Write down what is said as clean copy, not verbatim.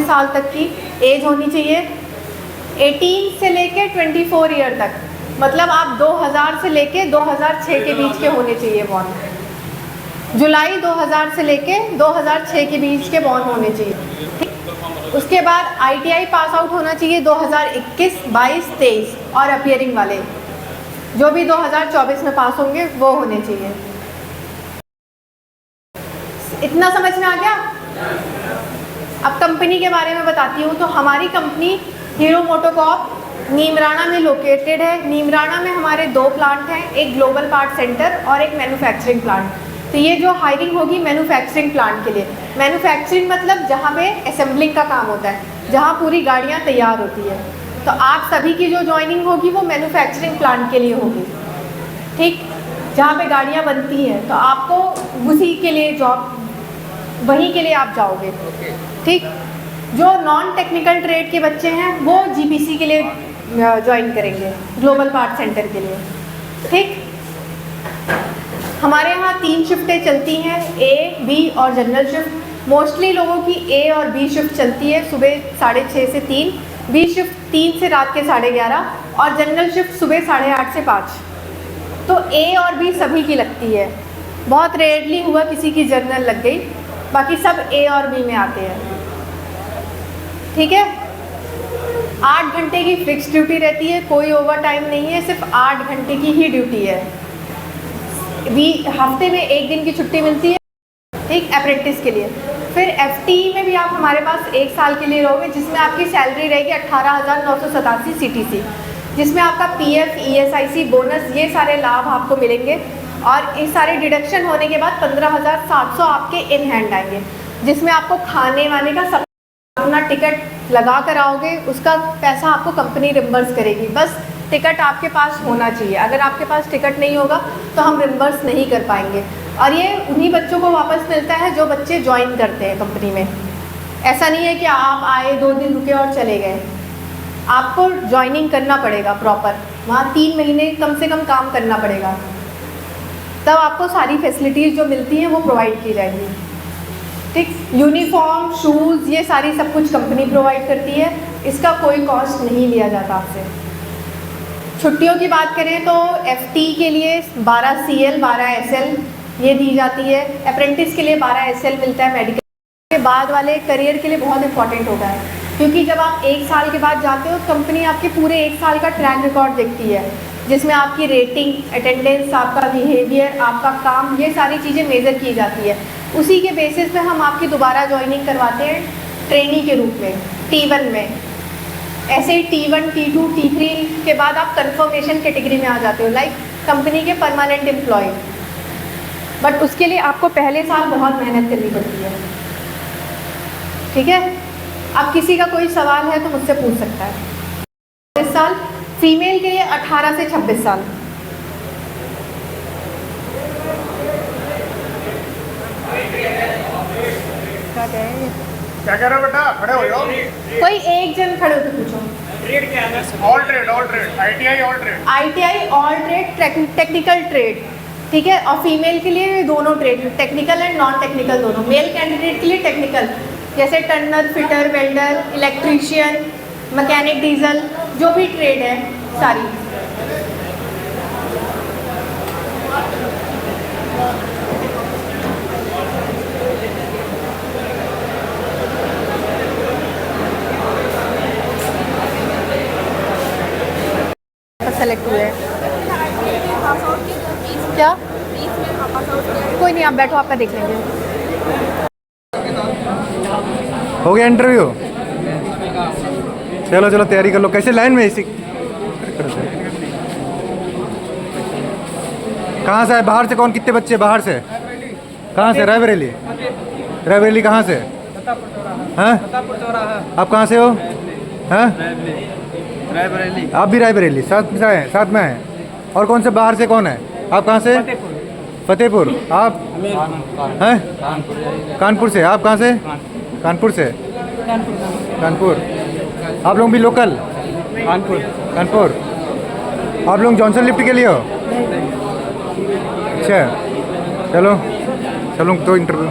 साल तक की एज होनी चाहिए, 18 से लेके 24 ईयर तक, मतलब आप 2000 से लेके 2006 के बीच के होने चाहिए बॉर्न, जुलाई 2000 से लेके 2006 के बीच के बॉर्न होने चाहिए। उसके बाद ITI पास आउट होना चाहिए 2021, 22, 23 और अपियरिंग वाले जो भी 2024 में पास होंगे वो होने चाहिए। इतना समझ में आ गया? अब कंपनी के बारे में बताती हूँ। तो हमारी कंपनी हीरो मोटोकॉर्प नीमराणा में लोकेटेड है। नीमराणा में हमारे 2 प्लांट हैं, एक ग्लोबल पार्ट सेंटर और एक मैन्युफैक्चरिंग प्लांट। तो ये जो हायरिंग होगी मैन्युफैक्चरिंग प्लांट के लिए, मैन्युफैक्चरिंग मतलब जहाँ पे असेंबलिंग का काम होता है, जहाँ पूरी गाड़ियाँ तैयार होती है। तो आप सभी की जो ज्वाइनिंग होगी वो मैन्युफैक्चरिंग प्लांट के लिए होगी, ठीक, जहाँ पे गाड़ियाँ बनती हैं। तो आपको उसी के लिए जॉब, वहीं के लिए आप जाओगे, ठीक। जो नॉन टेक्निकल ट्रेड के बच्चे हैं वो GPC के लिए ज्वाइन करेंगे, ग्लोबल पार्ट सेंटर के लिए, ठीक। हमारे यहाँ 3 शिफ्टें चलती हैं, A, B और जनरल शिफ्ट। मोस्टली लोगों की A और B शिफ्ट चलती है सुबह 6:30 से 3, B शिफ्ट 3 से रात के 11:30 और जनरल शिफ्ट सुबह 8:30 से 5। तो A और B सभी की लगती है, बहुत रेयरली हुआ किसी की जनरल लग गई, बाकी सब A और B में आते हैं, ठीक है। 8 घंटे की फिक्स ड्यूटी रहती है, कोई ओवर टाइम नहीं है, सिर्फ 8 घंटे की ही ड्यूटी है। हफ्ते में 1 दिन की छुट्टी मिलती है, ठीक, अप्रेंटिस के लिए। फिर FTE में भी आप हमारे पास 1 साल के लिए रहोगे, जिसमें आपकी सैलरी रहेगी 18,987 CTC, जिसमें आपका PF, ESIC, बोनस, ये सारे लाभ आपको मिलेंगे। और इस सारे डिडक्शन होने के बाद 15,700 आपके इन हैंड आएंगे, जिसमें आपको खाने वाने का सब, अपना टिकट लगा कर आओगे, उसका पैसा आपको कंपनी रिम्बर्स करेगी। बस टिकट आपके पास होना चाहिए, अगर आपके पास टिकट नहीं होगा तो हम रिम्बर्स नहीं कर पाएंगे। और ये उन्हीं बच्चों को वापस मिलता है जो बच्चे ज्वाइन करते हैं कंपनी में। ऐसा नहीं है कि आप आए 2 दिन रुके और चले गए, आपको ज्वाइनिंग करना पड़ेगा प्रॉपर, वहाँ 3 महीने कम से कम काम करना पड़ेगा, तब आपको सारी फैसिलिटीज़ जो मिलती हैं वो प्रोवाइड की जाएंगी, ठीक। यूनिफॉर्म, शूज़, ये सारी सब कुछ कंपनी प्रोवाइड करती है, इसका कोई कॉस्ट नहीं लिया जाता आपसे। छुट्टियों की बात करें तो FT के लिए 12 CL, 12 SL ये दी जाती है। अप्रेंटिस के लिए 12 SL मिलता है। मेडिकल के बाद वाले करियर के लिए बहुत इंपॉर्टेंट होता है, क्योंकि जब आप 1 साल के बाद जाते हो, कंपनी आपके पूरे 1 साल का ट्रैक रिकॉर्ड देखती है, जिसमें आपकी रेटिंग, अटेंडेंस, आपका बिहेवियर, आपका काम, ये सारी चीज़ें मेज़र की जाती है। उसी के बेसिस पे हम आपकी दोबारा ज्वाइनिंग करवाते हैं ट्रेनी के रूप में, T1 में। ऐसे ही T1, T2, T3 के बाद आप कंफर्मेशन कैटेगरी में आ जाते हो, लाइक कंपनी के परमानेंट एम्प्लॉय। बट उसके लिए आपको पहले साल बहुत मेहनत करनी पड़ती है, ठीक है। अब किसी का कोई सवाल है तो मुझसे पूछ सकता है। इस साल फीमेल के लिए 18 से 26 साल। क्या कह रहे हो बेटा, खड़े हो जाओ। कोई एक जन खड़े होकर पूछो। ट्रेड क्या है? All trade, all trade, ITI all trade. ITI all trade, technical trade, ठीक है। और फीमेल के लिए दोनों trade, technical and non technical दोनों। मेल कैंडिडेट के लिए टेक्निकल, जैसे Turner, fitter, welder, electrician, mechanic, diesel, जो भी ट्रेड है सारी। सेलेक्ट हुए हैं क्या? कोई नहीं, आप बैठो, आपका देख लेंगे। हो गया इंटरव्यू? चलो चलो तैयारी कर लो। कैसे लाइन में इसी कहाँ से आए? बाहर से कौन? कितने बच्चे बाहर से? कहाँ से? रायबरेली। रायबरेली कहाँ से? हैं? आप कहाँ से हो? हैं? रायबरेली। आप भी रायबरेली? साथ में हैं। और कौन से बाहर से कौन है? आप कहाँ से? फतेहपुर। आप हैं? कानपुर से। आप कहाँ से? कानपुर से। कानपुर। आप लोग भी लोकल? कानपुर। आप लोग जॉनसन लिफ्ट के लिए हो? अच्छा, चलो तो इंटरव्यू